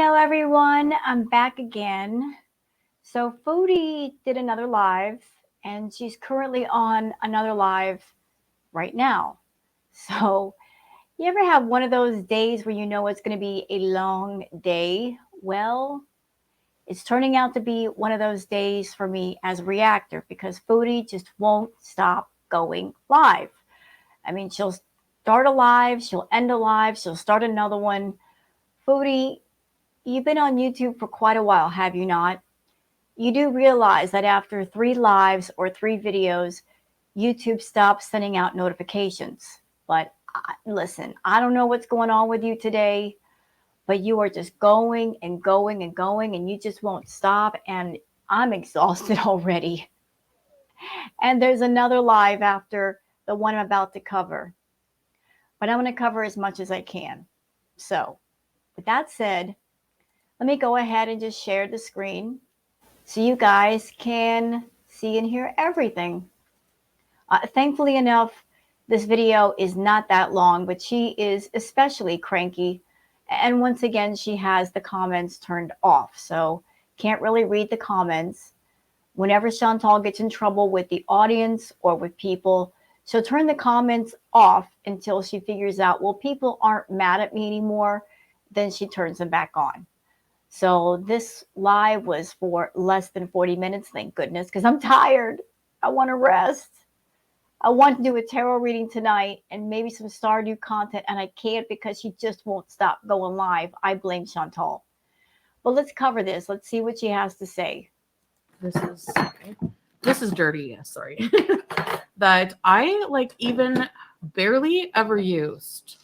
Hello, everyone. I'm back again. So, Foodie did another live, and she's currently on another live right now. So, you ever have one of those days where you know it's going to be a long day? Well, it's turning out to be one of those days for me as a reactor because Foodie just won't stop going live. I mean, she'll start a live, she'll end a live, she'll start another one. Foodie, you've been on YouTube for quite a while, have you not? You do realize that after 3 lives or 3 videos, YouTube stops sending out notifications. But listen, I don't know what's going on with you today, but you are just going and going and going, and you just won't stop. And I'm exhausted already. And there's another live after the one I'm about to cover. But I'm going to cover as much as I can. So, with that said, let me go ahead and just share the screen so you guys can see and hear everything. Thankfully enough, this video is not that long, but she is especially cranky. And once again, she has the comments turned off. So can't really read the comments. Whenever Chantal gets in trouble with the audience or with people, she'll turn the comments off until she figures out, well, people aren't mad at me anymore. Then she turns them back on. So this live was for less than 40 minutes, thank goodness, because I'm tired. I want to rest. I want to do a tarot reading tonight and maybe some Stardew content, and I can't because she just won't stop going live. I blame Chantal. But let's cover this. Let's see what she has to say. This is dirty, yes, sorry. That I even barely ever used.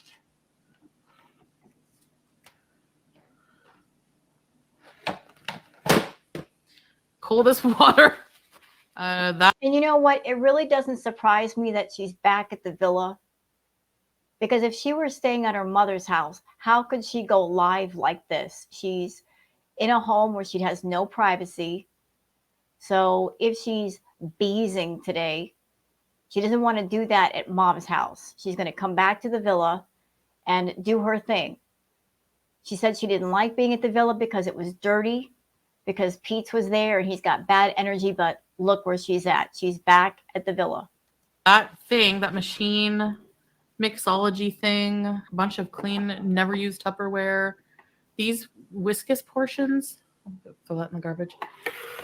Coldest water. And you know what? It really doesn't surprise me that she's back at the villa. Because if she were staying at her mother's house, how could she go live like this? She's in a home where she has no privacy. So if she's beezing today, she doesn't want to do that at mom's house. She's going to come back to the villa and do her thing. She said she didn't like being at the villa because it was dirty, because Pete's was there and he's got bad energy, but look where she's at. She's back at the villa. That thing, that machine mixology thing, a bunch of clean, never used Tupperware. These Whiskas portions, throw that in the garbage,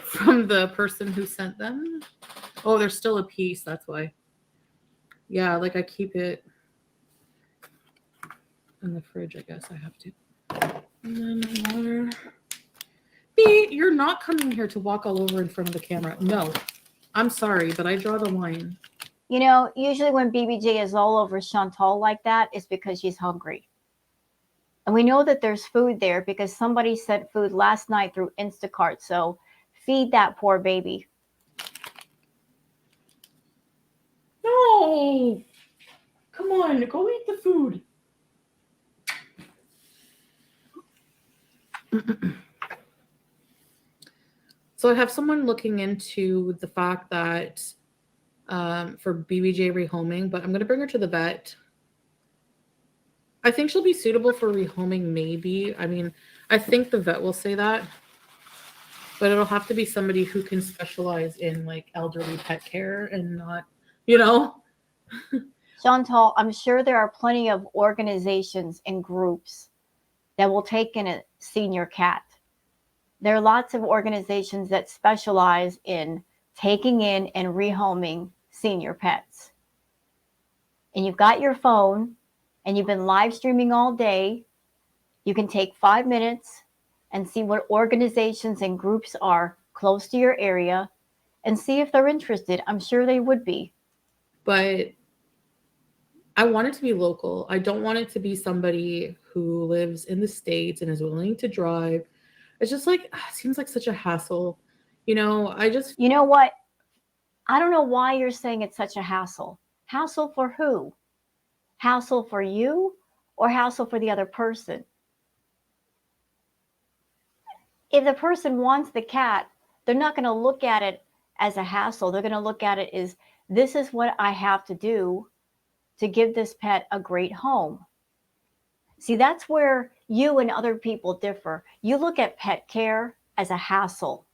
from the person who sent them. Oh, there's still a piece, that's why. Yeah, I keep it in the fridge, I guess I have to. And then water. B, you're not coming here to walk all over in front of the camera. No, I'm sorry, but I draw the line. You know, usually when BBJ is all over Chantal like that, it's because she's hungry. And we know that there's food there because somebody sent food last night through Instacart. So feed that poor baby. No! Come on, go eat the food. So I have someone looking into the fact that for BBJ rehoming, but I'm going to bring her to the vet. I think she'll be suitable for rehoming, maybe. I mean, I think the vet will say that, but it'll have to be somebody who can specialize in elderly pet care and not, Chantal, I'm sure there are plenty of organizations and groups that will take in a senior cat. There are lots of organizations that specialize in taking in and rehoming senior pets. And you've got your phone and you've been live streaming all day. You can take 5 minutes and see what organizations and groups are close to your area and see if they're interested. I'm sure they would be. But I want it to be local. I don't want it to be somebody who lives in the States and is willing to drive. It's just it seems like such a hassle. You know what? I don't know why you're saying it's such a hassle. Hassle for who? Hassle for you or hassle for the other person? If the person wants the cat, they're not going to look at it as a hassle. They're going to look at it as, this is what I have to do to give this pet a great home. See, that's where you and other people differ. You look at pet care as a hassle,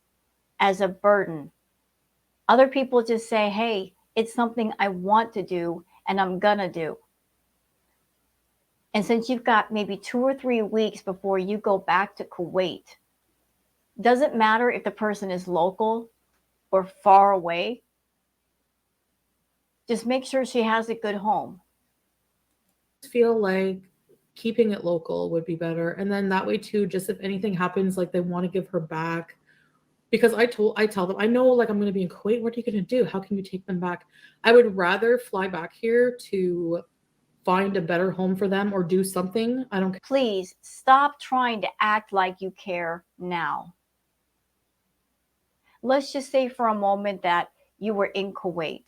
as a burden. Other people just say, hey, it's something I want to do and I'm gonna do. And since you've got maybe 2 or 3 weeks before you go back to Kuwait, doesn't matter if the person is local or far away, just make sure she has a good home. Feel like keeping it local would be better. And then that way too, just if anything happens, like they want to give her back. Because I tell them, I know like I'm gonna be in Kuwait, what are you gonna do? How can you take them back? I would rather fly back here to find a better home for them or do something. I don't care. Please stop trying to act like you care now. Let's just say for a moment that you were in Kuwait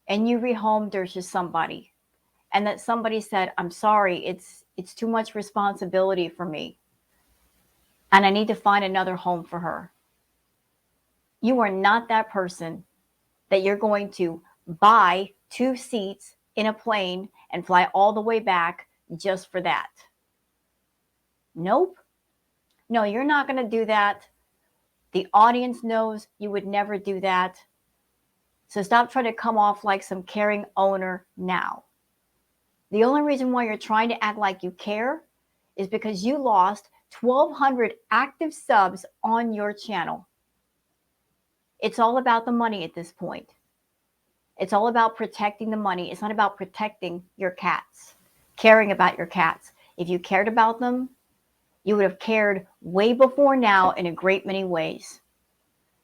and you rehomed her to somebody, and that somebody said, I'm sorry, it's too much responsibility for me and I need to find another home for her. You are not that person that you're going to buy 2 seats in a plane and fly all the way back just for that. Nope. No, you're not going to do that. The audience knows you would never do that. So stop trying to come off like some caring owner now. The only reason why you're trying to act like you care is because you lost 1,200 active subs on your channel. It's all about the money at this point. It's all about protecting the money. It's not about protecting your cats, caring about your cats. If you cared about them, you would have cared way before now in a great many ways.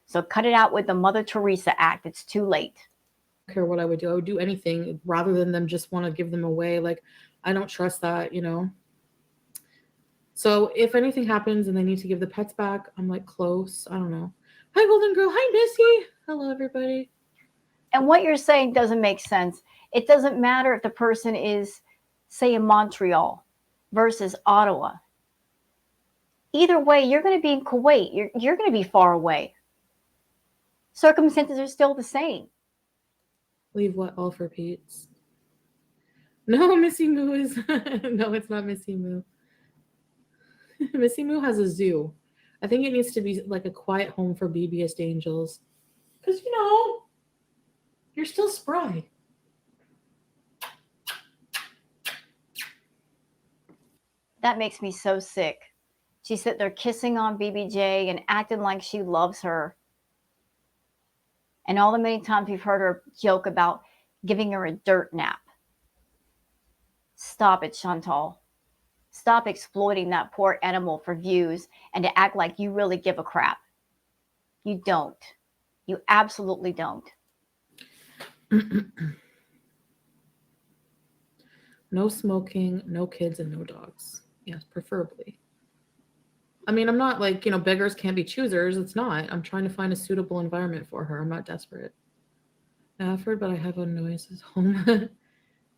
So cut it out with the Mother Teresa Act. It's too late. I don't care what I would do. I would do anything rather than them just want to give them away. Like I don't trust that, you know. So if anything happens and they need to give the pets back, I'm like close. I don't know. Hi, Golden Girl. Hi, Missy. Hello, everybody. And what you're saying doesn't make sense. It doesn't matter if the person is, say, in Montreal versus Ottawa. Either way, you're going to be in Kuwait. You're going to be far away. Circumstances are still the same. Leave what all for Pete's? No, Missy Moo is no, it's not Missy Moo. Missy Moo has a zoo. I think it needs to be like a quiet home for BBS angels. Because you know, you're still spry. That makes me so sick. She's sitting there kissing on BBJ and acting like she loves her. And all the many times we've heard her joke about giving her a dirt nap. Stop it, Chantal. Stop exploiting that poor animal for views and to act like you really give a crap. You don't. You absolutely don't. No smoking, no kids, and no dogs. Yes, preferably. I mean, I'm not like, you know, beggars can't be choosers. It's not. I'm trying to find a suitable environment for her. I'm not desperate. Effort, but I have a noises home.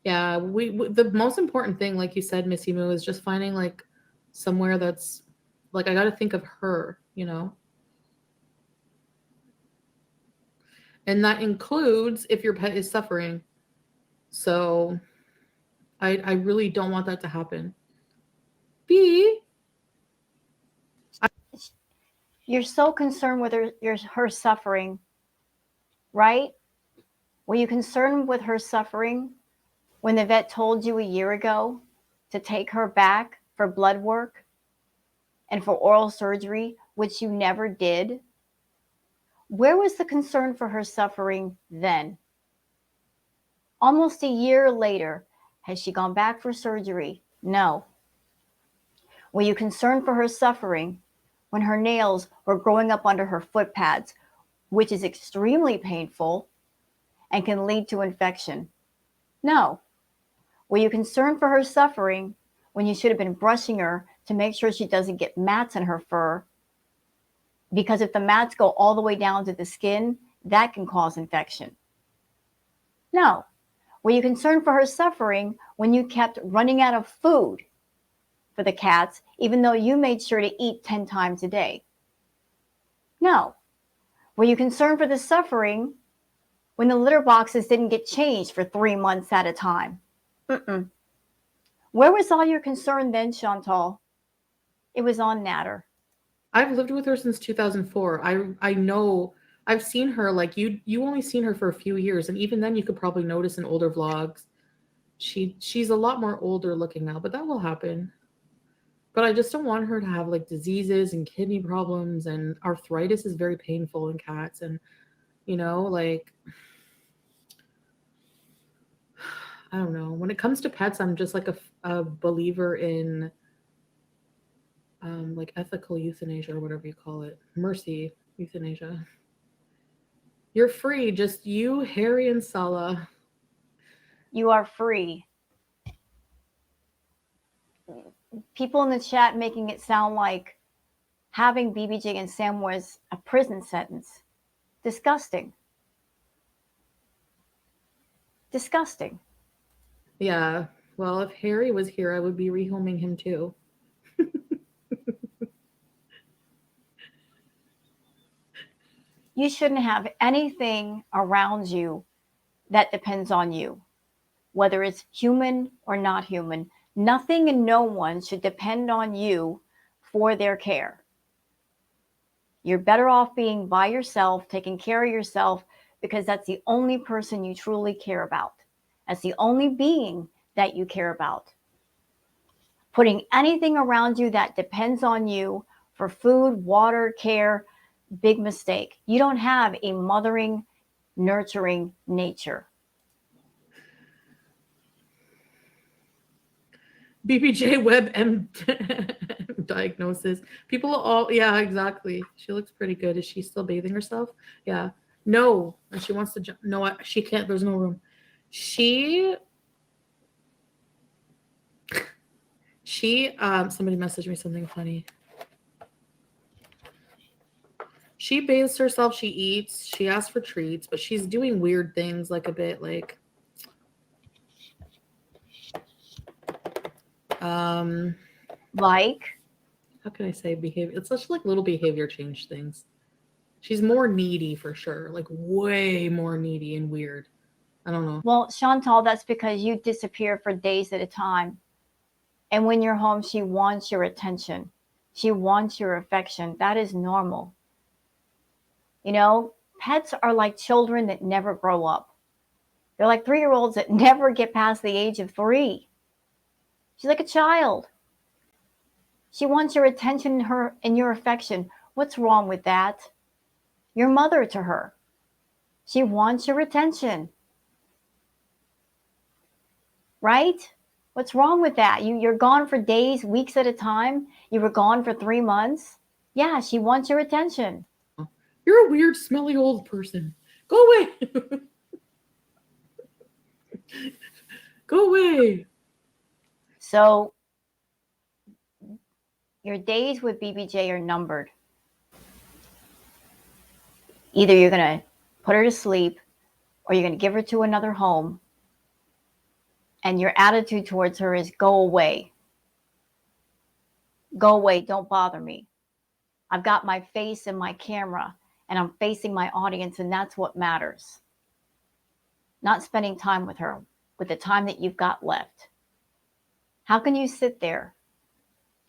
Yeah, the most important thing, like you said, Missy Moo, is just finding like somewhere that's like I got to think of her, you know. And that includes if your pet is suffering. So I really don't want that to happen. B. You're so concerned with her suffering, right? Were you concerned with her suffering when the vet told you a year ago to take her back for blood work and for oral surgery, which you never did? Where was the concern for her suffering then? Almost a year later, has she gone back for surgery? No. Were you concerned for her suffering when her nails were growing up under her foot pads, which is extremely painful and can lead to infection? No. Were you concerned for her suffering when you should have been brushing her to make sure she doesn't get mats in her fur? Because if the mats go all the way down to the skin, that can cause infection. No. Were you concerned for her suffering when you kept running out of food for the cats, even though you made sure to eat 10 times a day? No. Were you concerned for the suffering when the litter boxes didn't get changed for 3 months at a time? Mm-mm. Where was all your concern then, Chantal? It was on Natter. I've lived with her since 2004. I know I've seen her like you only seen her for a few years, and even then you could probably notice in older vlogs. She's a lot more older looking now, but that will happen. But I just don't want her to have like diseases and kidney problems, and arthritis is very painful in cats, and like I don't know. When it comes to pets, I'm just like a believer in like ethical euthanasia or whatever you call it. Mercy euthanasia. You're free, just you, Harry, and Salah. You are free. People in the chat making it sound like having BBJ and Sam was a prison sentence. Disgusting. Disgusting. Yeah. Well, if Harry was here, I would be rehoming him too. You shouldn't have anything around you that depends on you, whether it's human or not human. Nothing and no one should depend on you for their care. You're better off being by yourself, taking care of yourself, because that's the only person you truly care about. That's the only being that you care about. Putting anything around you that depends on you for food, water, care, big mistake. You don't have a mothering, nurturing nature. BBJ Web M diagnosis. People all, yeah, exactly. She looks pretty good. Is she still bathing herself? Yeah. No. And she wants to jump. No, she can't. There's no room. Somebody messaged me something funny. She bathes herself, she eats, she asks for treats, but she's doing weird things like a bit like Like, how can I say behavior? It's such like little behavior change things. She's more needy for sure, like way more needy and weird. I don't know. well, Chantal, that's because you disappear for days at a time. And when you're home, she wants your attention. She wants your affection. That is normal. You know, pets are like children that never grow up. They're like 3-year-olds that never get past the age of 3. She's like a child. She wants your attention and your affection. What's wrong with that? You're mother to her. She wants your attention. Right? What's wrong with that? You're gone for days, weeks at a time. You were gone for 3 months. Yeah, she wants your attention. You're a weird, smelly old person. Go away. Go away. So your days with BBJ are numbered. Either you're going to put her to sleep or you're going to give her to another home. And your attitude towards her is go away. Go away. Don't bother me. I've got my face in my camera and I'm facing my audience, and that's what matters. Not spending time with her, with the time that you've got left. How can you sit there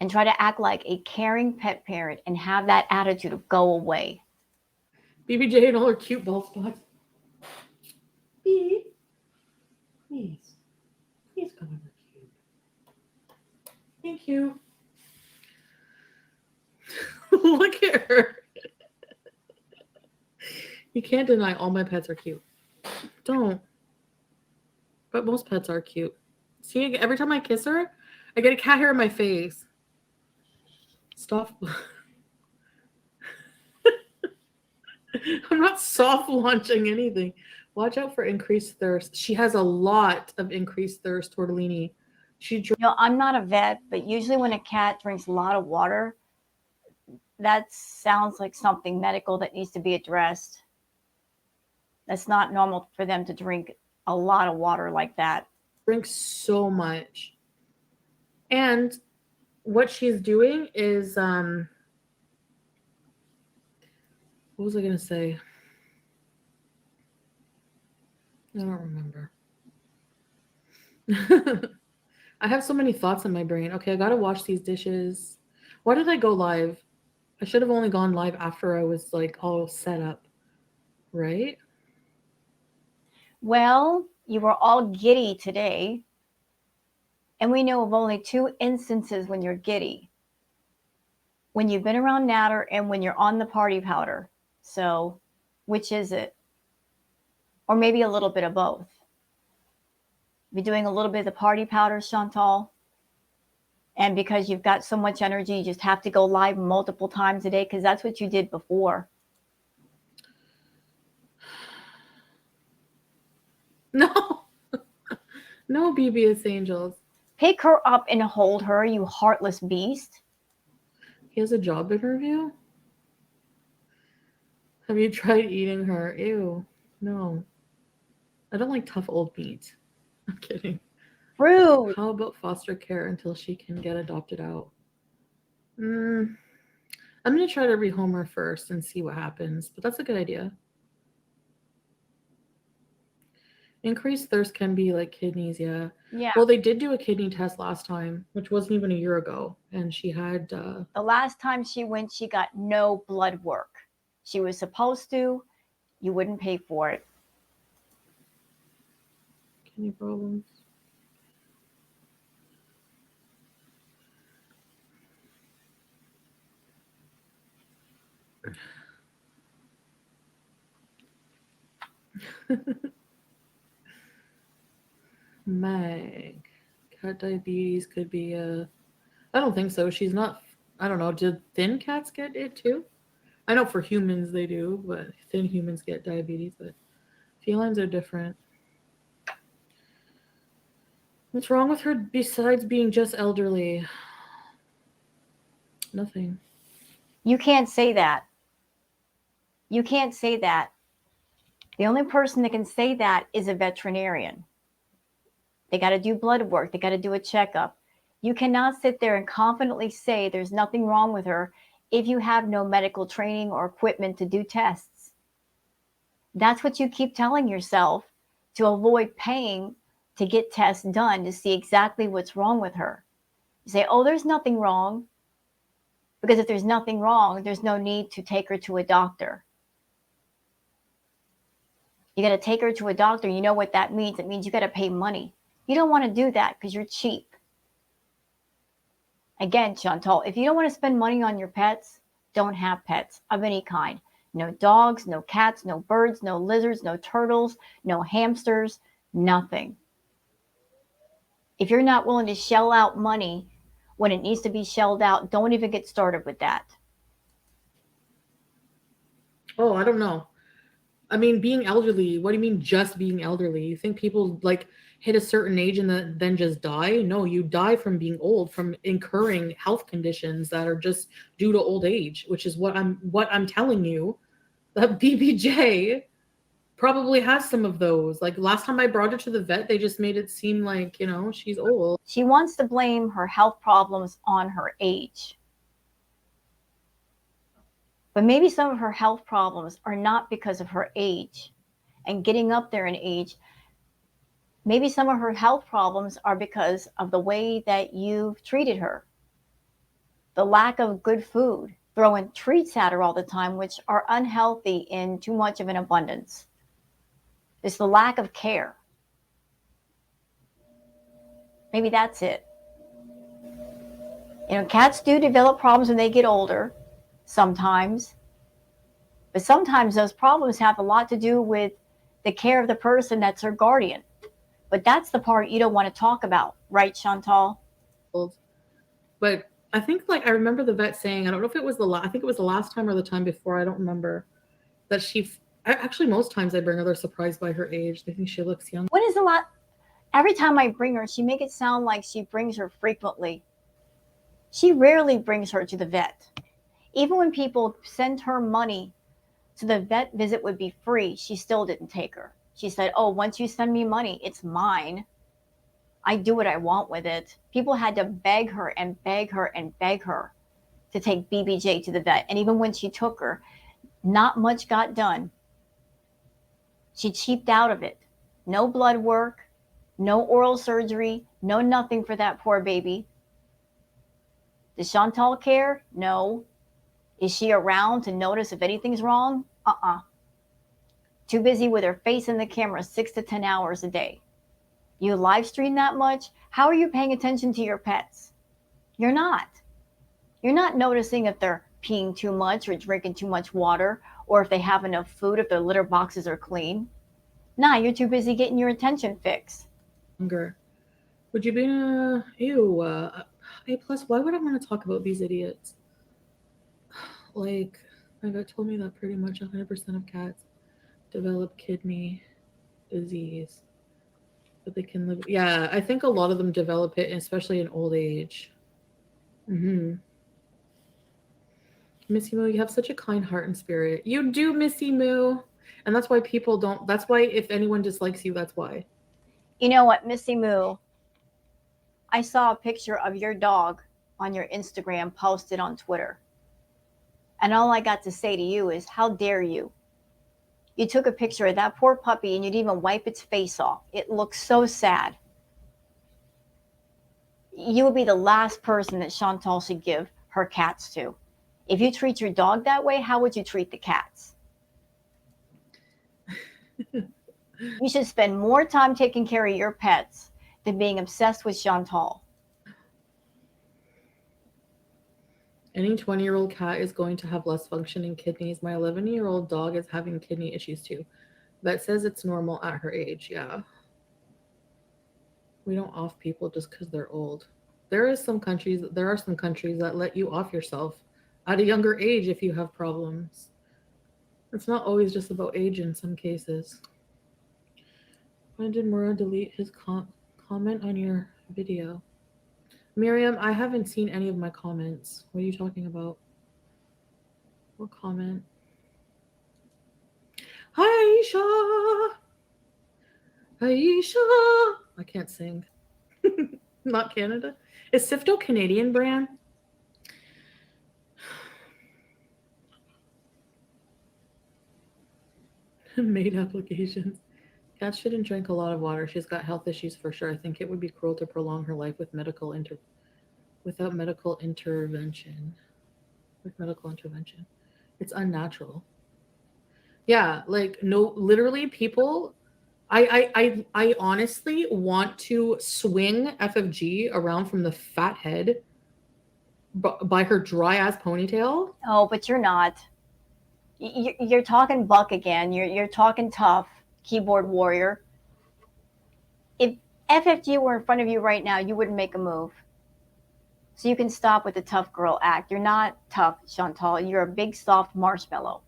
and try to act like a caring pet parent and have that attitude of go away? BBJ and all her cute bald spots. B, please. Please come over cute. Thank you. Look at her. You can't deny all my pets are cute. Don't. But most pets are cute. See, every time I kiss her, I get a cat hair in my face. Stop. I'm not soft launching anything. Watch out for increased thirst. She has a lot of increased thirst, Tortellini. I'm not a vet, but usually when a cat drinks a lot of water, that sounds like something medical that needs to be addressed. That's not normal for them to drink a lot of water like that. Drinks so much. And what she's doing is what was I gonna say? I don't remember. I have so many thoughts in my brain. Okay, I gotta wash these dishes. Why did I go live? I should have only gone live after I was like all set up, right? Well, you were all giddy today, and we know of only two instances when you're giddy: when you've been around Natter and when you're on the party powder. So, which is it? Or maybe a little bit of both. Be doing a little bit of the party powder, Chantal, and because you've got so much energy, you just have to go live multiple times a day because that's what you did before. No, no, BBS Angels. Pick her up and hold her, you heartless beast. He has a job interview? Have you tried eating her? Ew. No. I don't like tough old meat. I'm kidding. Rude. How about foster care until she can get adopted out? Mm, I'm going to try to rehome her first and see what happens, but that's a good idea. Increased thirst can be like kidneys, yeah. Yeah. Well, they did do a kidney test last time, which wasn't even a year ago, and she had. The last time she went, she got no blood work. She was supposed to, you wouldn't pay for it. Kidney problems. Meg, cat diabetes could be a. I don't think so. She's not. I don't know. Did thin cats get it too? I know for humans they do, but thin humans get diabetes, but felines are different. What's wrong with her besides being just elderly? Nothing. You can't say that. You can't say that. The only person that can say that is a veterinarian. They got to do blood work, they got to do a checkup. You cannot sit there and confidently say there's nothing wrong with her if you have no medical training or equipment to do tests. That's what you keep telling yourself to avoid paying to get tests done to see exactly what's wrong with her. You say, oh, there's nothing wrong. Because if there's nothing wrong, there's no need to take her to a doctor. You got to take her to a doctor. You know what that means? It means you got to pay money. You don't want to do that because you're cheap. Again, Chantal, if you don't want to spend money on your pets, don't have pets of any kind. No dogs, no cats, no birds, no lizards, no turtles, no hamsters, nothing. If you're not willing to shell out money when it needs to be shelled out, don't even get started with that. Oh, I don't know. I mean, being elderly, what do you mean just being elderly? You think people like hit a certain age and then just die? No, you die from being old, from incurring health conditions that are just due to old age, which is what I'm telling you. That BBJ probably has some of those. Like last time I brought her to the vet, they just made it seem like, she's old. She wants to blame her health problems on her age. But maybe some of her health problems are not because of her age and getting up there in age. Maybe some of her health problems are because of the way that you've treated her, the lack of good food, throwing treats at her all the time, which are unhealthy in too much of an abundance. It's the lack of care. Maybe that's it. Cats do develop problems when they get older, sometimes. But sometimes those problems have a lot to do with the care of the person that's her guardian. But that's the part you don't want to talk about, right, Chantal? But I think like I remember the vet saying, I don't know if it was I think it was the last time or the time before, I don't remember, that actually most times I bring her, they're surprised by her age. They think she looks young. When is the lot? Every time I bring her, she make it sound like she brings her frequently. She rarely brings her to the vet. Even when people send her money so the vet visit would be free, she still didn't take her. She said, oh, once you send me money, it's mine. I do what I want with it. People had to beg her and beg her and beg her to take BBJ to the vet. And even when she took her, not much got done. She cheaped out of it. No blood work, no oral surgery, No, nothing for that poor baby. Does Chantal care? No. Is she around to notice if anything's wrong? Too busy with her face in the camera 6 to 10 hours a day. You live stream that much? How are you paying attention to your pets? You're not. You're not noticing if they're peeing too much or drinking too much water or if they have enough food, if their litter boxes are clean. Nah, you're too busy getting your attention fix. Hunger. Would you be in a ew? A plus? Why would I want to talk about these idiots? Like, my vet told me that pretty much 100% of cats develop kidney disease, but they can live. Yeah, I think a lot of them develop it, especially in old age. Mm-hmm. Missy Moo, you have such a kind heart and spirit. You do, Missy Moo. And that's why people don't. That's why if anyone dislikes you, that's why. You know what, Missy Moo? I saw a picture of your dog on your Instagram posted on Twitter. And all I got to say to you is, how dare you? You took a picture of that poor puppy and you'd even wipe its face off. It looks so sad. You would be the last person that Chantal should give her cats to. If you treat your dog that way, how would you treat the cats? You should spend more time taking care of your pets than being obsessed with Chantal. Any 20-year-old cat is going to have less functioning kidneys. My 11-year-old dog is having kidney issues too. Vet says it's normal at her age. Yeah. We don't off people just because they're old. There are some countries that let you off yourself at a younger age if you have problems. It's not always just about age in some cases. When did Mura delete his comment on your video? Miriam, I haven't seen any of my comments. What are you talking about? What comment? Hi, Aisha. Aisha. I can't sing. Not Canada. Is Sifto Canadian brand? Made applications. Cat shouldn't drink a lot of water. She's got health issues for sure. I think it would be cruel to prolong her life without medical intervention. With medical intervention, it's unnatural. Yeah, like no, literally, people. I honestly want to swing FFG around from the fat head by her dry ass ponytail. Oh, but you're not. You're talking buck again. You're talking tough, keyboard warrior. If FFG were in front of you right now, you wouldn't make a move. So you can stop with the tough girl act. You're not tough, Chantal. You're a big, soft marshmallow.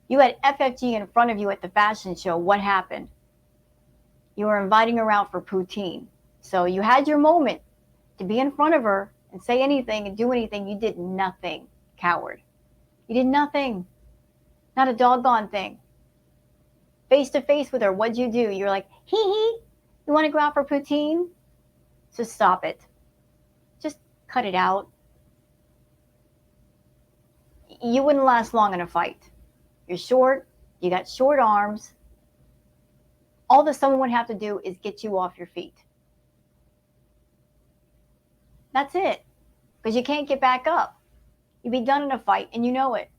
You had FFG in front of you at the fashion show. What happened? You were inviting her out for poutine. So you had your moment to be in front of her and say anything and do anything. You did nothing, coward. You did nothing. Not a doggone thing. Face to face with her, what'd you do? You're like, hee hee, you want to go out for poutine? So stop it. Just cut it out. You wouldn't last long in a fight. You're short, you got short arms. All that someone would have to do is get you off your feet. That's it. Because you can't get back up. You'd be done in a fight, and you know it.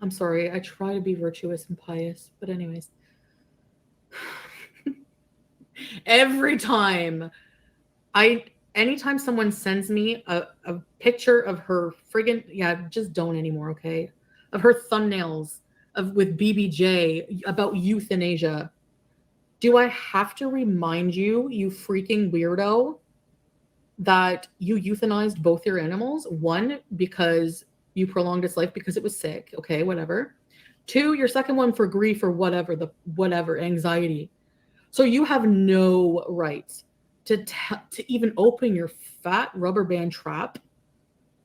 I'm sorry. I try to be virtuous and pious, but anyways, every time I anytime someone sends me a picture of her friggin' yeah, just don't anymore, okay? Of her thumbnails of with BBJ about euthanasia. Do I have to remind you, you freaking weirdo, that you euthanized both your animals? One, because you prolonged its life because it was sick. Okay, whatever. Two, your second one for grief or whatever anxiety. So you have no right to even open your fat rubber band trap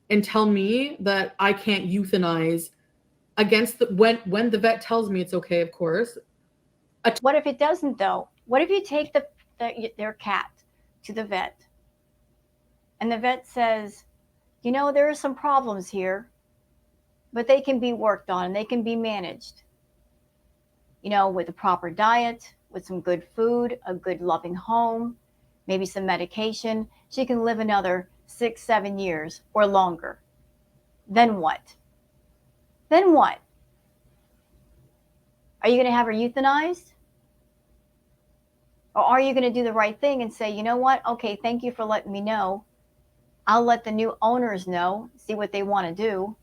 and tell me that I can't euthanize against when the vet tells me it's okay, of course. What if it doesn't, though? What if you take their cat to the vet and the vet says, you know, there are some problems here, but they can be worked on and they can be managed. You know, with a proper diet, with some good food, a good loving home. maybe some medication. She can live another 6, 7 years or longer. Then what? Then what? Are you going to have her euthanized? Or are you going to do the right thing and say, you know what? Okay, thank you for letting me know. I'll let the new owners know, see what they want to do.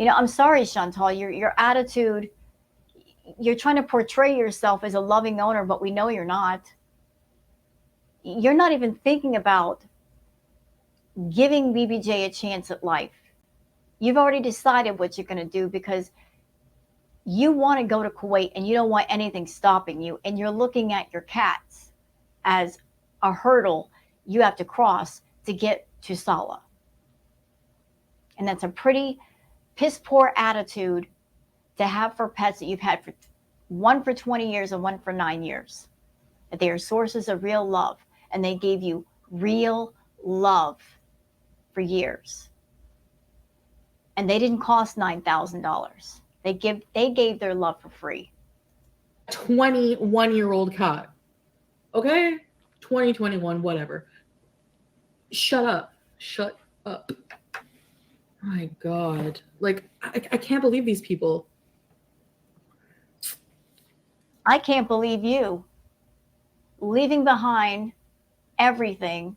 I'm sorry, Chantal, your attitude, you're trying to portray yourself as a loving owner, but we know you're not. You're not even thinking about giving BBJ a chance at life. You've already decided what you're going to do because you want to go to Kuwait and you don't want anything stopping you. And you're looking at your cats as a hurdle you have to cross to get to Salah. And that's a pretty piss poor attitude to have for pets that you've had for one for 20 years and one for 9 years. That they are sources of real love and they gave you real love for years. And they didn't cost $9,000. They gave their love for free. 21-year-old cat. Okay? 2021, whatever. Shut up. Shut up. My God. Like, I can't believe these people. I can't believe you leaving behind everything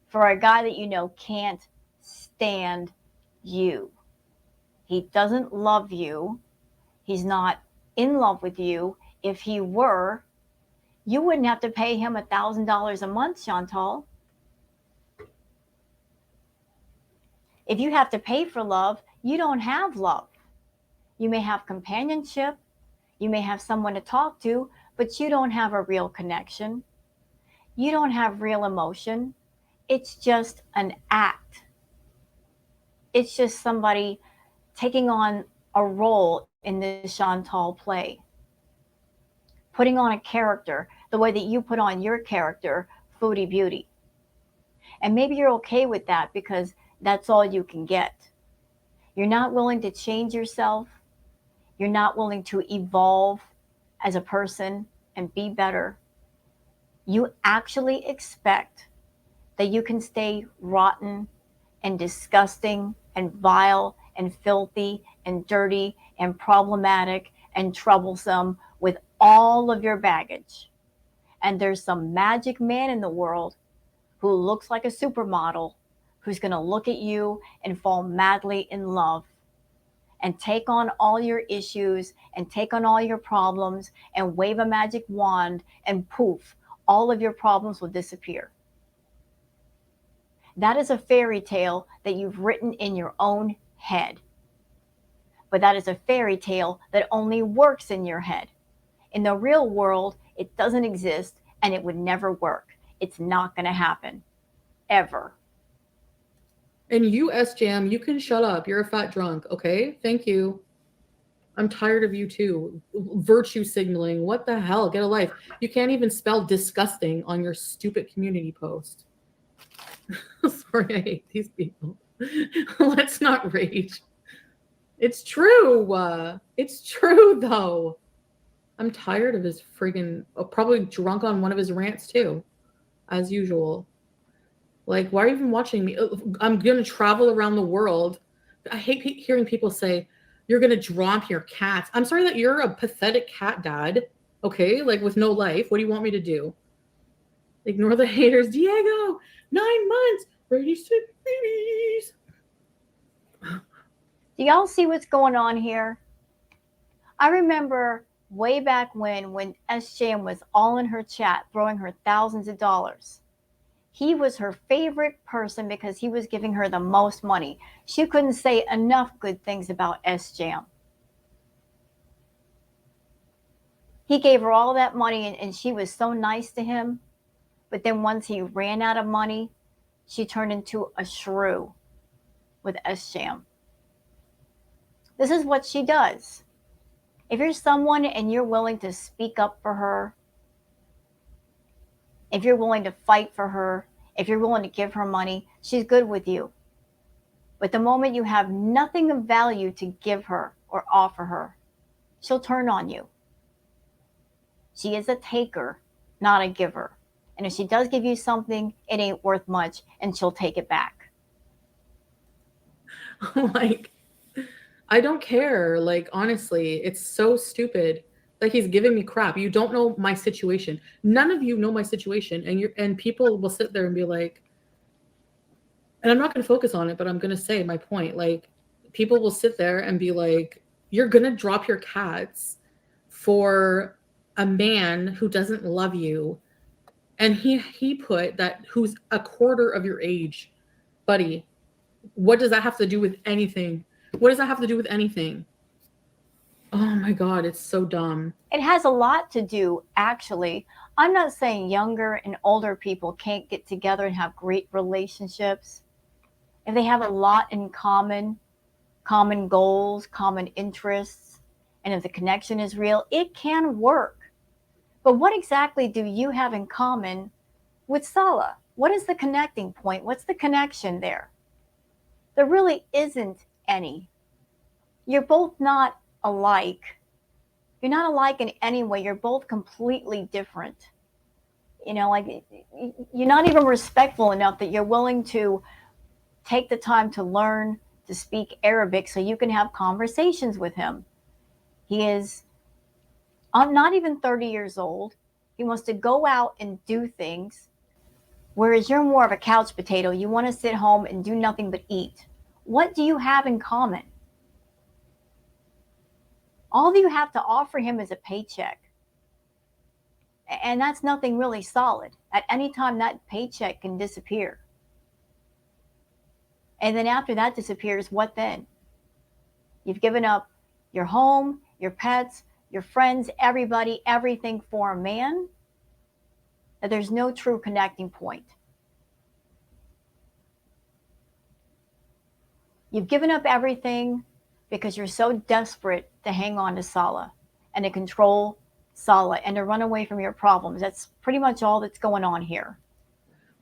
for a guy that you know can't stand you. He doesn't love you. He's not in love with you. If he were, you wouldn't have to pay him $1,000 a month, Chantal. If you have to pay for love, you don't have love. You may have companionship, you may have someone to talk to, but you don't have a real connection. You don't have real emotion. It's just an act. It's just somebody taking on a role in this Chantal play. Putting on a character the way that you put on your character, Foodie Beauty. And maybe you're okay with that because that's all you can get. You're not willing to change yourself. You're not willing to evolve as a person and be better. You actually expect that you can stay rotten and disgusting and vile and filthy and dirty and problematic and troublesome with all of your baggage. And there's some magic man in the world who looks like a supermodel who's going to look at you and fall madly in love and take on all your issues and take on all your problems and wave a magic wand and poof, all of your problems will disappear. That is a fairy tale that you've written in your own head. But that is a fairy tale that only works in your head. In the real world, it doesn't exist and it would never work. It's not going to happen. Ever. And you, S-Jam, you can shut up. You're a fat drunk, okay? Thank you. I'm tired of you too. Virtue signaling. What the hell? Get a life. You can't even spell disgusting on your stupid community post. Sorry, I hate these people. Let's not rage. It's true. It's true, though. I'm tired of his friggin' probably drunk on one of his rants, too. As usual. Like, why are you even watching me? I'm going to travel around the world. I hate hearing people say, you're going to drop your cats. I'm sorry that you're a pathetic cat dad. Okay? Like, with no life. What do you want me to do? Ignore the haters. Diego, 9 months. Ready to babies. Do y'all see what's going on here? I remember way back when SJM was all in her chat, throwing her thousands of dollars. He was her favorite person because he was giving her the most money. She couldn't say enough good things about SJam. He gave her all that money and she was so nice to him. But then once he ran out of money, she turned into a shrew with SJam. This is what she does. If you're someone and you're willing to speak up for her, if you're willing to fight for her, if you're willing to give her money, she's good with you. But the moment you have nothing of value to give her or offer her, she'll turn on you. She is a taker, not a giver. And if she does give you something, it ain't worth much and she'll take it back. Like, I don't care. Like, honestly, it's so stupid that he's giving me crap. You don't know my situation. None of you know my situation. And people will sit there and be like, and I'm not going to focus on it, but I'm going to say my point. Like, people will sit there and be like, you're going to drop your cats for a man who doesn't love you. And he put that who's a quarter of your age. Buddy, what does that have to do with anything? What does that have to do with anything? Oh my God, it's so dumb. It has a lot to do, actually. I'm not saying younger and older people can't get together and have great relationships. If they have a lot in common, common goals, common interests, and if the connection is real, it can work. But what exactly do you have in common with Sala? What is the connecting point? What's the connection there? There really isn't any. You're both not alike. You're not alike in any way. You're both completely different. You know, like you're not even respectful enough that you're willing to take the time to learn to speak Arabic so you can have conversations with him. He is not even 30 years old. He wants to go out and do things, whereas you're more of a couch potato. You want to sit home and do nothing but eat. What do you have in common? All you have to offer him is a paycheck. And that's nothing really solid. At any time, that paycheck can disappear. And then after that disappears, what then? You've given up your home, your pets, your friends, everybody, everything for a man. That there's no true connecting point. You've given up everything because you're so desperate to hang on to Sala and to control Sala and to run away from your problems. That's pretty much all that's going on here.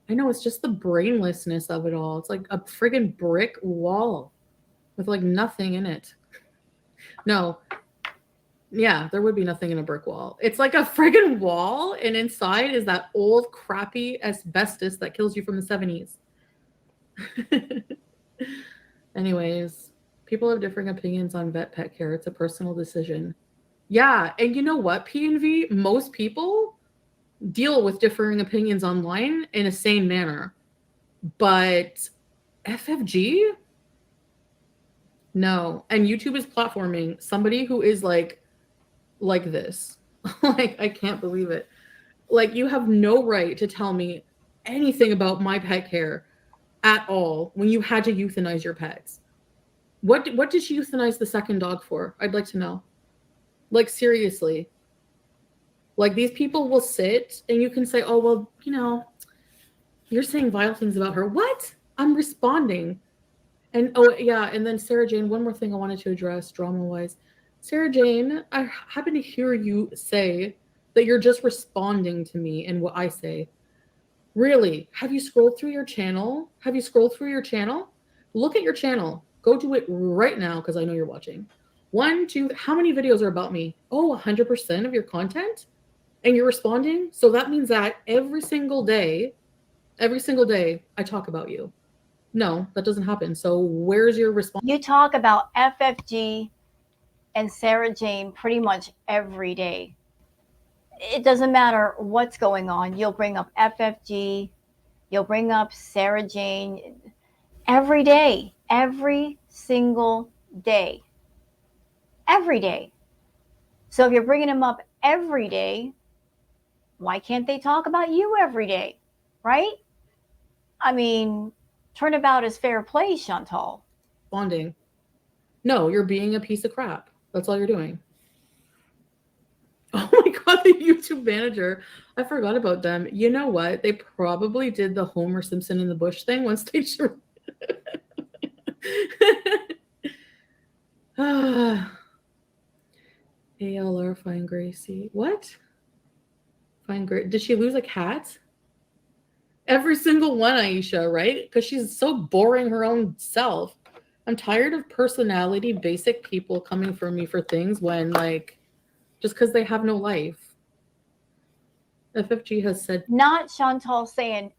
I know, it's just the brainlessness of it all. It's like a friggin' brick wall with like nothing in it. No. Yeah, there would be nothing in a brick wall. It's like a friggin' wall, and inside is that old crappy asbestos that kills you from the 70s. Anyways, people have differing opinions on vet pet care. It's a personal decision. Yeah, and you know what, P&V? Most people deal with differing opinions online in a sane manner. But FFG? No. And YouTube is platforming somebody who is like this. Like, I can't believe it. Like, you have no right to tell me anything about my pet care at all when you had to euthanize your pets. What did she euthanize the second dog for? I'd like to know. Like, seriously. Like, these people will sit and you can say, oh, well, you know, you're saying vile things about her. What? I'm responding. And oh, yeah. And then Sarah Jane, one more thing I wanted to address drama wise. Sarah Jane, I happen to hear you say that you're just responding to me and what I say. Really? Have you scrolled through your channel? Have you scrolled through your channel? Look at your channel. Go do it right now because I know you're watching. 1, 2, how many videos are about me? Oh, 100% of your content? And you're responding? So that means that every single day, I talk about you. No, that doesn't happen. So where's your response? You talk about FFG and Sarah Jane pretty much every day. It doesn't matter what's going on. You'll bring up FFG, you'll bring up Sarah Jane every day, every single day. Every day. So if you're bringing them up every day, why can't they talk about you every day? Right? I mean, turnabout is fair play, Chantal. Responding. No, you're being a piece of crap. That's all you're doing. Oh my God, the YouTube manager. I forgot about them. You know what? They probably did the Homer Simpson in the bush thing once they sure. ALR Fine Gracie. What? Fine Gracie. Did she lose a cat? Every single one, Aisha, right? Because she's so boring her own self. I'm tired of personality, basic people coming for me for things when, like, just because they have no life. FFG has said Not Chantal saying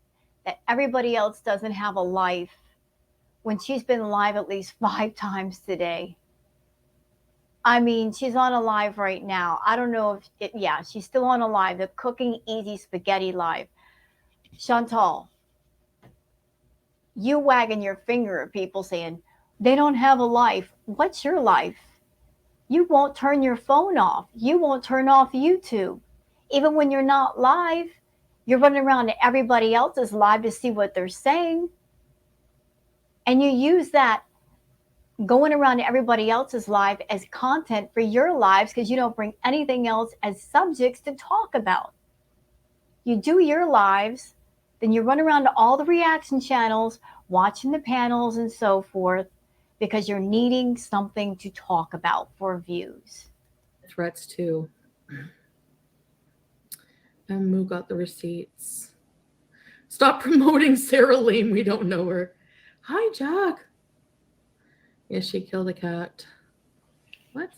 that everybody else doesn't have a life when she's been live at least 5 times today. I mean, she's on a live right now. I don't know if it, yeah, she's still on a live, the Cooking Easy Spaghetti live. Chantal, you wagging your finger at people saying they don't have a life. What's your life? You won't turn your phone off. You won't turn off YouTube. Even when you're not live, you're running around to everybody else's live to see what they're saying. And you use that going around to everybody else's live as content for your lives because you don't bring anything else as subjects to talk about. You do your lives, then you run around to all the reaction channels, watching the panels and so forth, because you're needing something to talk about for views. threats too. And Moo got the receipts. Stop promoting Sarah Lane. We don't know her. Hi, Jack. Yes, she killed a cat. What?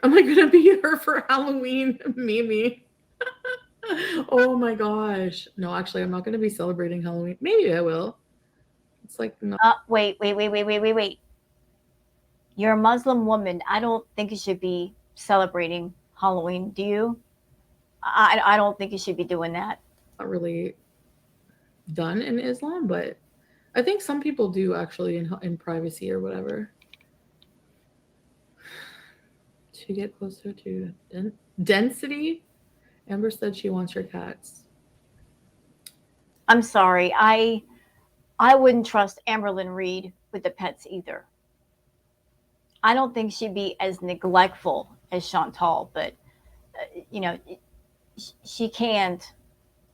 Am I gonna be her for Halloween, Mimi? Oh my gosh. No, actually, I'm not gonna be celebrating Halloween. Maybe I will. It's like not Wait. You're a Muslim woman. I don't think you should be celebrating Halloween. Do you? I don't think you should be doing that. really done in Islam, but I think some people do actually in privacy or whatever. To get closer to density, Amber said she wants your cats. I'm sorry. I wouldn't trust Amberlyn Reed with the pets either. I don't think she'd be as neglectful as Chantal, but you know, she can't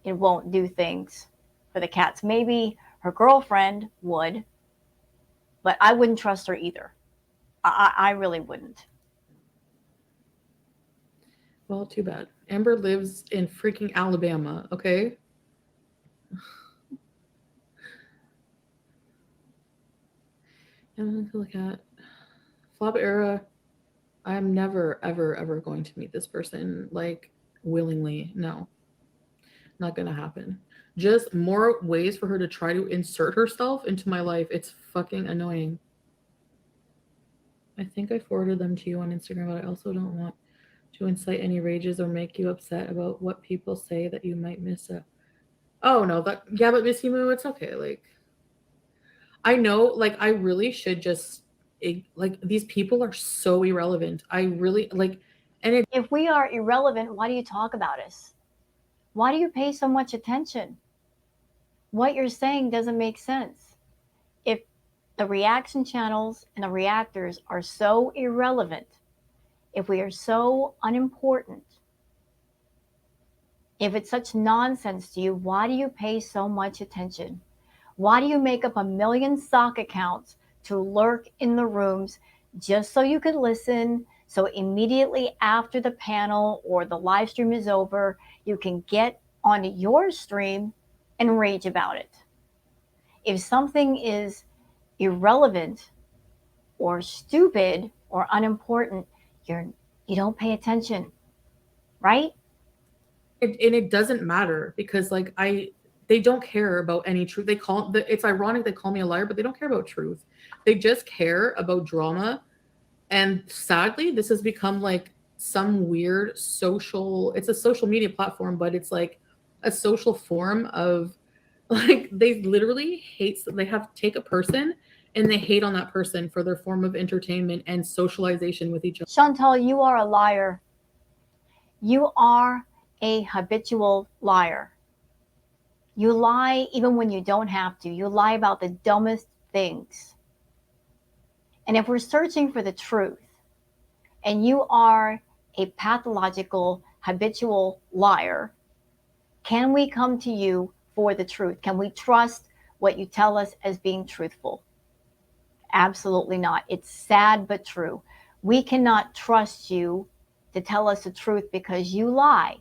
and won't do things for the cats. Maybe her girlfriend would, but I wouldn't trust her either. I really wouldn't. Well, too bad. Amber lives in freaking Alabama, okay? And look at Flop Era. I'm never, ever, ever going to meet this person like willingly. No, not gonna happen. Just more ways for her to try to insert herself into my life. It's fucking annoying. I think I forwarded them to you on Instagram, but I also don't want to incite any rages or make you upset about what people say that you might miss it. Oh no, that yeah, but Missy Moo, it's okay. Like I know, like I really should just like these people are so irrelevant. I really like, and it If we are irrelevant, why do you talk about us? Why do you pay so much attention? What you're saying doesn't make sense. If the reaction channels and the reactors are so irrelevant, if we are so unimportant, if it's such nonsense to you, why do you pay so much attention? Why do you make up a million sock accounts to lurk in the rooms just so you could listen? So immediately after the panel or the live stream is over, you can get onto your stream and rage about it. If something is irrelevant or stupid or unimportant, you don't pay attention, right? and it doesn't matter because like they don't care about any truth. They call it's ironic they call me a liar, but they don't care about truth. They just care about drama. And sadly, this has become like some weird social, it's a social media platform, but it's like a social form of like they literally hate, they have take a person and they hate on that person for their form of entertainment and socialization with each other. Chantal, you are a liar. You are a habitual liar. You lie even when you don't have to. You lie about the dumbest things. And if we're searching for the truth, and you are a pathological, habitual liar, can we come to you for the truth? Can we trust what you tell us as being truthful? Absolutely not. It's sad but true. We cannot trust you to tell us the truth because you lie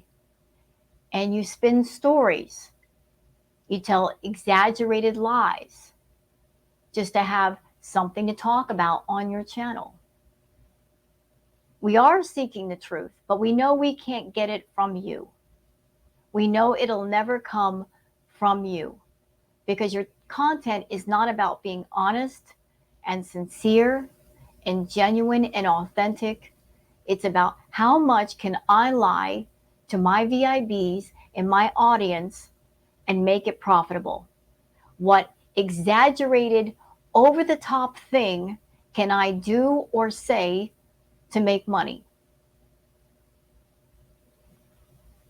and you spin stories. You tell exaggerated lies just to have something to talk about on your channel. We are seeking the truth, but we know we can't get it from you. We know it'll never come from you because your content is not about being honest and sincere and genuine and authentic. It's about how much can I lie to my VIBs and my audience and make it profitable? What exaggerated, over the top thing can I do or say to make money?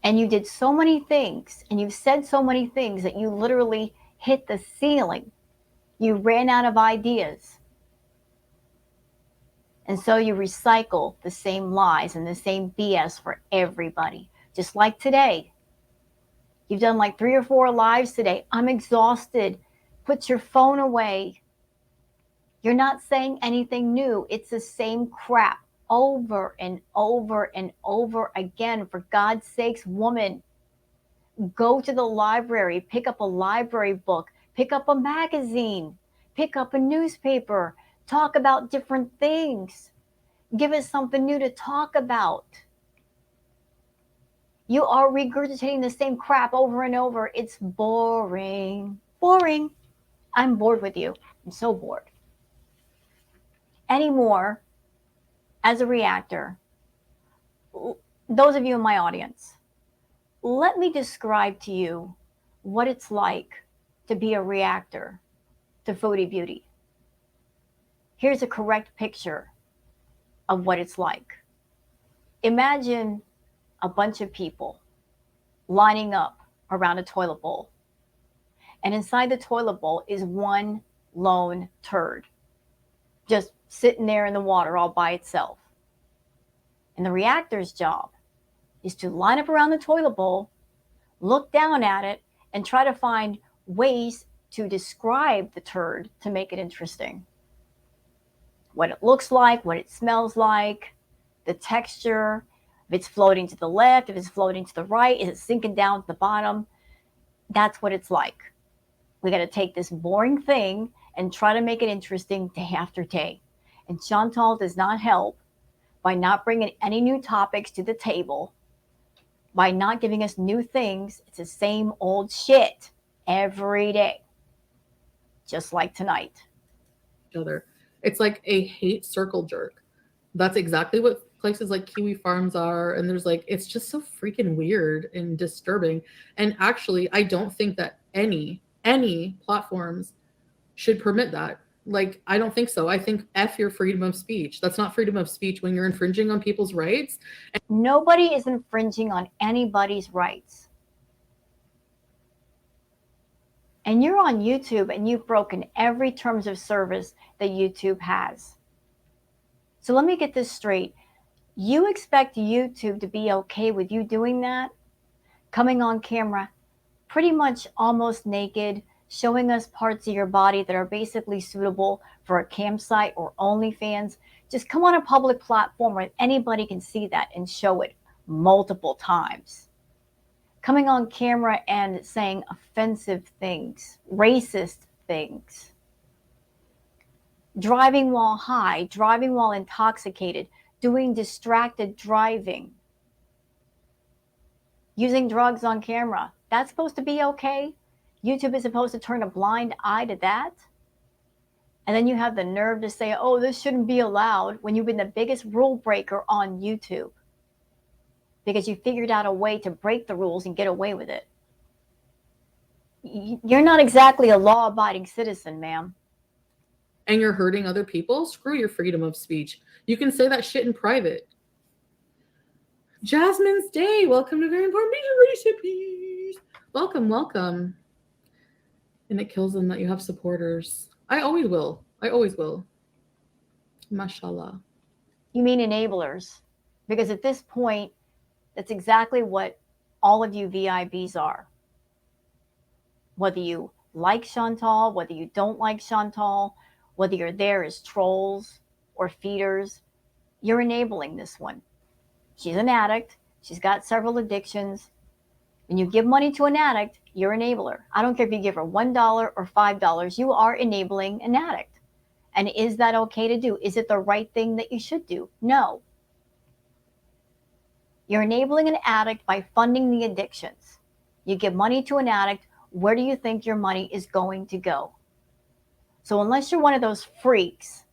And you did so many things and you've said so many things that you literally hit the ceiling. You ran out of ideas. And so you recycle the same lies and the same BS for everybody. Just like today. You've done like 3 or 4 lives today. I'm exhausted. Put your phone away. You're not saying anything new. It's the same crap over and over and over again. For God's sakes, woman, go to the library, pick up a library book, pick up a magazine, pick up a newspaper, talk about different things. Give us something new to talk about. You are regurgitating the same crap over and over. It's boring. Boring. I'm bored with you. I'm so bored. Anymore, as a reactor, those of you in my audience, let me describe to you what it's like to be a reactor to Foodie Beauty. Here's a correct picture of what it's like. Imagine a bunch of people lining up around a toilet bowl. And inside the toilet bowl is one lone turd, just sitting there in the water all by itself. And the reactor's job is to line up around the toilet bowl, look down at it, and try to find ways to describe the turd to make it interesting. What it looks like, what it smells like, the texture, if it's floating to the left, if it's floating to the right, is it sinking down to the bottom? That's what it's like. We got to take this boring thing and try to make it interesting day after day. And Chantal does not help by not bringing any new topics to the table, by not giving us new things. It's the same old shit every day, just like tonight. It's like a hate circle jerk. That's exactly what places like Kiwi Farms are. And there's like, it's just so freaking weird and disturbing. And actually, I don't think that any platforms should permit that. Like, I don't think so. I think F your freedom of speech. That's not freedom of speech when you're infringing on people's rights. Nobody is infringing on anybody's rights. And you're on YouTube and you've broken every terms of service that YouTube has. So let me get this straight. You expect YouTube to be okay with you doing that? Coming on camera, pretty much almost naked, showing us parts of your body that are basically suitable for a campsite or OnlyFans. Just come on a public platform where anybody can see that and show it multiple times. Coming on camera and saying offensive things, racist things. Driving while high, driving while intoxicated, doing distracted driving. Using drugs on camera. That's supposed to be okay? YouTube is supposed to turn a blind eye to that? And then you have the nerve to say, oh, this shouldn't be allowed when you've been the biggest rule breaker on YouTube. Because you figured out a way to break the rules and get away with it. You're not exactly a law-abiding citizen, ma'am. And you're hurting other people, screw your freedom of speech. You can say that shit in private. Jasmine's Day, welcome to Very Important Recipes. Welcome. And it kills them that you have supporters. I always will. Mashallah. You mean enablers. Because at this point, that's exactly what all of you VIBs are. Whether you like Chantal, whether you don't like Chantal, whether you're there as trolls or feeders, you're enabling this one. She's an addict. She's got several addictions. When you give money to an addict, you're an enabler. I don't care if you give her $1 or $5, you are enabling an addict. And is that okay to do? Is it the right thing that you should do? No. You're enabling an addict by funding the addictions. You give money to an addict, where do you think your money is going to go? So unless you're one of those freaks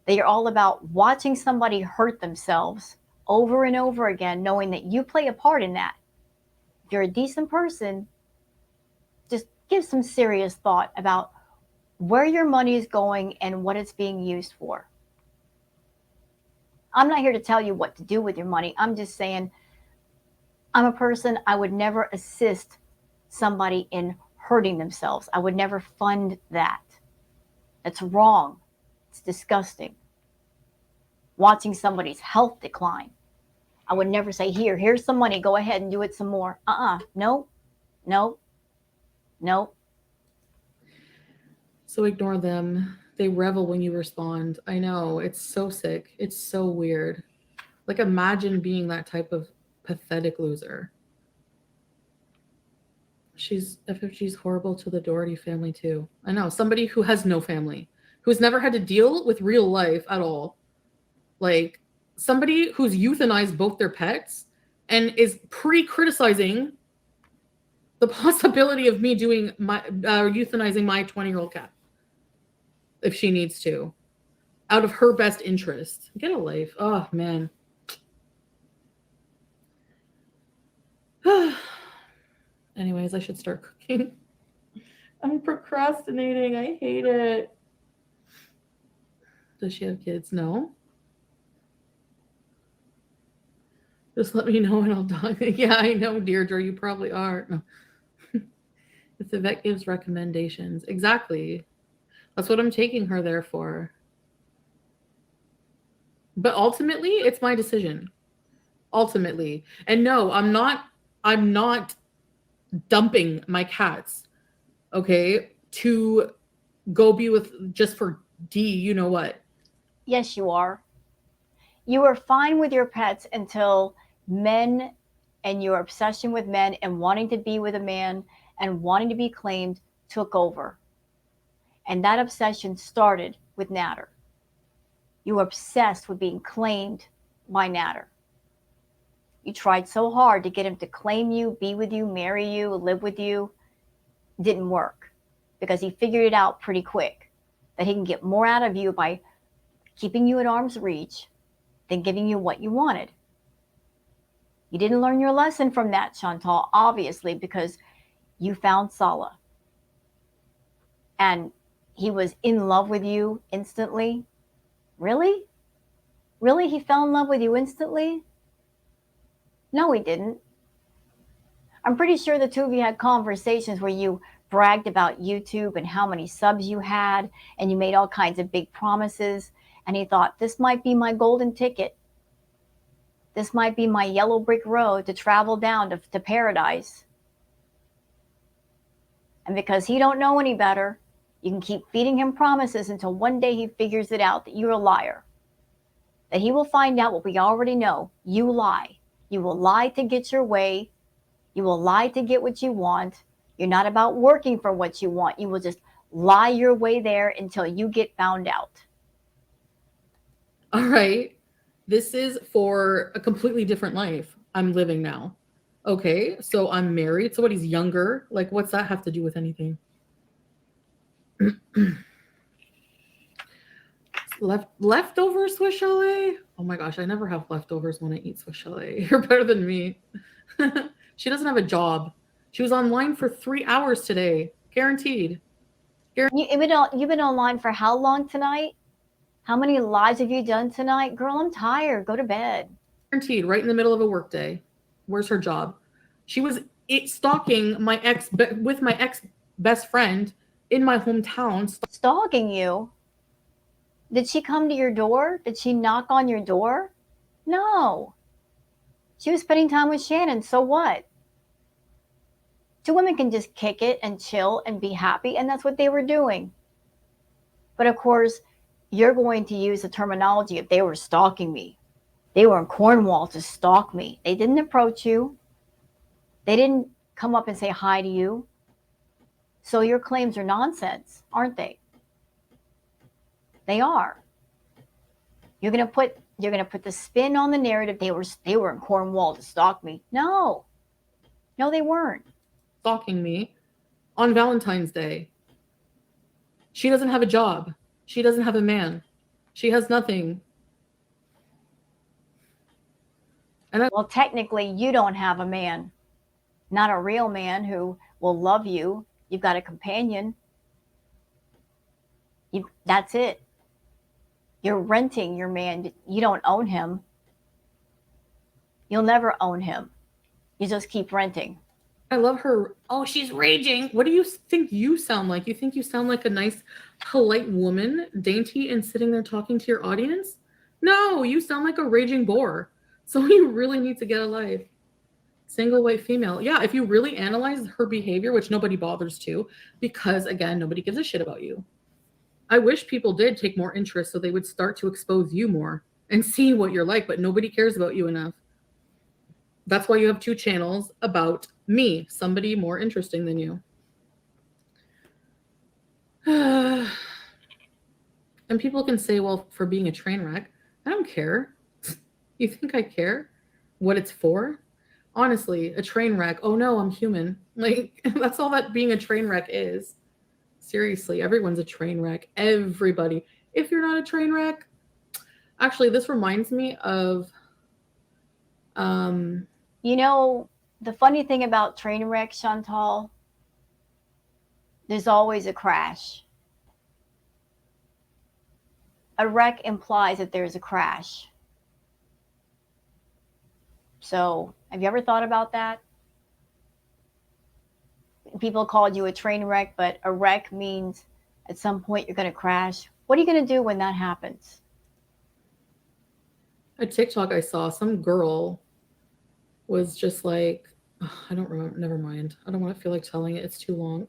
that you're all about watching somebody hurt themselves over and over again, knowing that you play a part in that, if you're a decent person, just give some serious thought about where your money is going and what it's being used for. I'm not here to tell you what to do with your money. I'm just saying, I'm a person, I would never assist somebody in hurting themselves. I would never fund that. That's wrong. It's disgusting. Watching somebody's health decline. I would never say, here's some money, go ahead and do it some more. No, no, no. So ignore them. They revel when you respond. I know, it's so sick. It's so weird. Like, imagine being that type of pathetic loser. She's horrible to the Doherty family too. I know, somebody who has no family, who's never had to deal with real life at all. Like, somebody who's euthanized both their pets and is criticizing the possibility of me doing my euthanizing my 20-year-old cat if she needs to, out of her best interest. Get a life. Oh man. Anyways, I should start cooking. I'm procrastinating. I hate it. Does she have kids? No. Just let me know and I'll talk. Yeah, I know, Deirdre. You probably are. No. If the vet gives recommendations. Exactly. That's what I'm taking her there for. But ultimately, it's my decision. Ultimately. And no, I'm not dumping my cats, okay, to go be with just for D, you know what? Yes, you are. You were fine with your pets until men and your obsession with men and wanting to be with a man and wanting to be claimed took over. And that obsession started with Natter. You were obsessed with being claimed by Natter. You tried so hard to get him to claim you, be with you, marry you, live with you. It didn't work because he figured it out pretty quick that he can get more out of you by keeping you at arm's reach than giving you what you wanted. You didn't learn your lesson from that, Chantal, obviously, because you found Sala. And he was in love with you instantly. Really? Really? He fell in love with you instantly? No, he didn't. I'm pretty sure the two of you had conversations where you bragged about YouTube and how many subs you had, and you made all kinds of big promises. And he thought, this might be my golden ticket. This might be my yellow brick road to travel down to paradise. And because he don't know any better, you can keep feeding him promises until one day he figures it out that you're a liar. That he will find out what we already know. You lie. You will lie to get your way. You will lie to get what you want. You're not about working for what you want. You will just lie your way there until you get found out. All right. This is for a completely different life I'm living now. Okay, so I'm married. So what, he's younger? Like, what's that have to do with anything? Leftover Swiss chalet? Oh my gosh, I never have leftovers when I eat Swiss chalet. You're better than me. She doesn't have a job. She was online for 3 hours today. Guaranteed. You've been online for how long tonight? How many lives have you done tonight? Girl, I'm tired. Go to bed. Guaranteed, right in the middle of a workday. Where's her job? She was stalking my ex with my ex best friend in my hometown. Stalking you? Did she come to your door? Did she knock on your door? No. She was spending time with Shannon. So what? Two women can just kick it and chill and be happy, and that's what they were doing. But of course, you're going to use the terminology if they were stalking me. They were in Cornwall to stalk me. They didn't approach you. They didn't come up and say hi to you. So your claims are nonsense, aren't they? They are. You're gonna put the spin on the narrative. They were in Cornwall to stalk me. No. No, they weren't. Stalking me on Valentine's Day. She doesn't have a job. She doesn't have a man. She has nothing. And I, Well, technically, you don't have a man, not a real man who will love you. You've got a companion. That's it. You're renting your man. You don't own him. You'll never own him. You just keep renting. I love her. Oh, she's raging. What do you think you sound like? You think you sound like a nice, polite woman, dainty, and sitting there talking to your audience? No, you sound like a raging boar. So you really need to get a life. Single white female. Yeah, if you really analyze her behavior, which nobody bothers to, because again, nobody gives a shit about you. I wish people did take more interest so they would start to expose you more and see what you're like, but nobody cares about you enough. That's why you have two channels about me, somebody more interesting than you. And people can say, well, for being a train wreck, I don't care. You think I care what it's for? Honestly, a train wreck. Oh no, I'm human. Like, that's all that being a train wreck is. Seriously, everyone's a train wreck. Everybody. If you're not a train wreck, actually, this reminds me of um, You know, the funny thing about train wrecks, Chantal, there's always a crash. A wreck implies that there's a crash. So, have you ever thought about that? People called you a train wreck, but a wreck means at some point you're going to crash. What are you going to do when that happens? a TikTok I saw. Some girl was just like, ugh, I don't remember. Never mind. I don't want to feel like telling it. It's too long.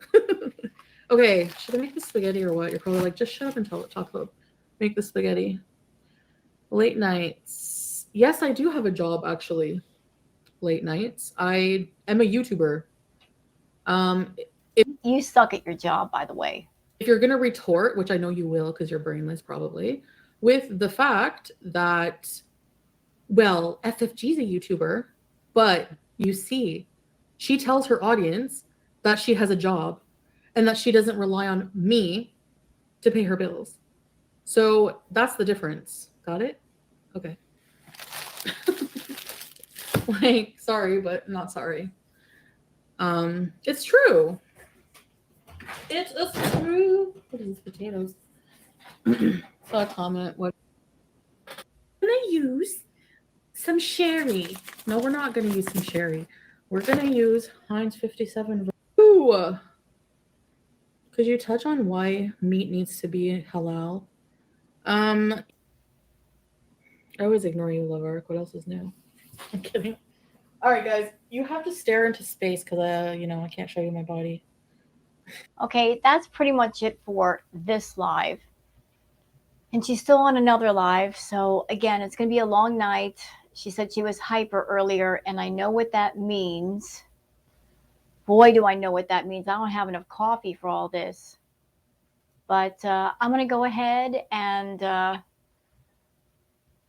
Okay, should I make the spaghetti or what? You're probably like, just shut up and talk about make the spaghetti. Late nights. Yes, I do have a job actually. Late nights. I am a YouTuber. Um, You suck at your job, by the way. if you're gonna retort, which I know you will because you're brainless probably, with the fact that, well, FFG's a YouTuber, but you see, she tells her audience that she has a job and that she doesn't rely on me to pay her bills. So that's the difference. Got it? Okay. Like, sorry, but not sorry. It's true. It's true. What is this? Potatoes. Saw a comment. What? I'm gonna use some sherry. No, we're not gonna use some sherry. We're gonna use Heinz 57. Ooh. Could you touch on why meat needs to be halal? Um, I always ignore you, Love Arc. What else is new? I'm kidding. All right, guys, you have to stare into space because I can't show you my body. Okay, that's pretty much it for this live. And she's still on another live. So, again, it's going to be a long night. She said she was hyper earlier, and I know what that means. Boy, do I know what that means. I don't have enough coffee for all this. But I'm going to go ahead and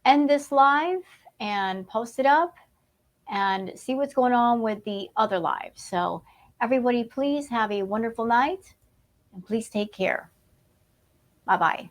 end this live and post it up and see what's going on with the other lives. So, everybody, please have a wonderful night and please take care. Bye bye.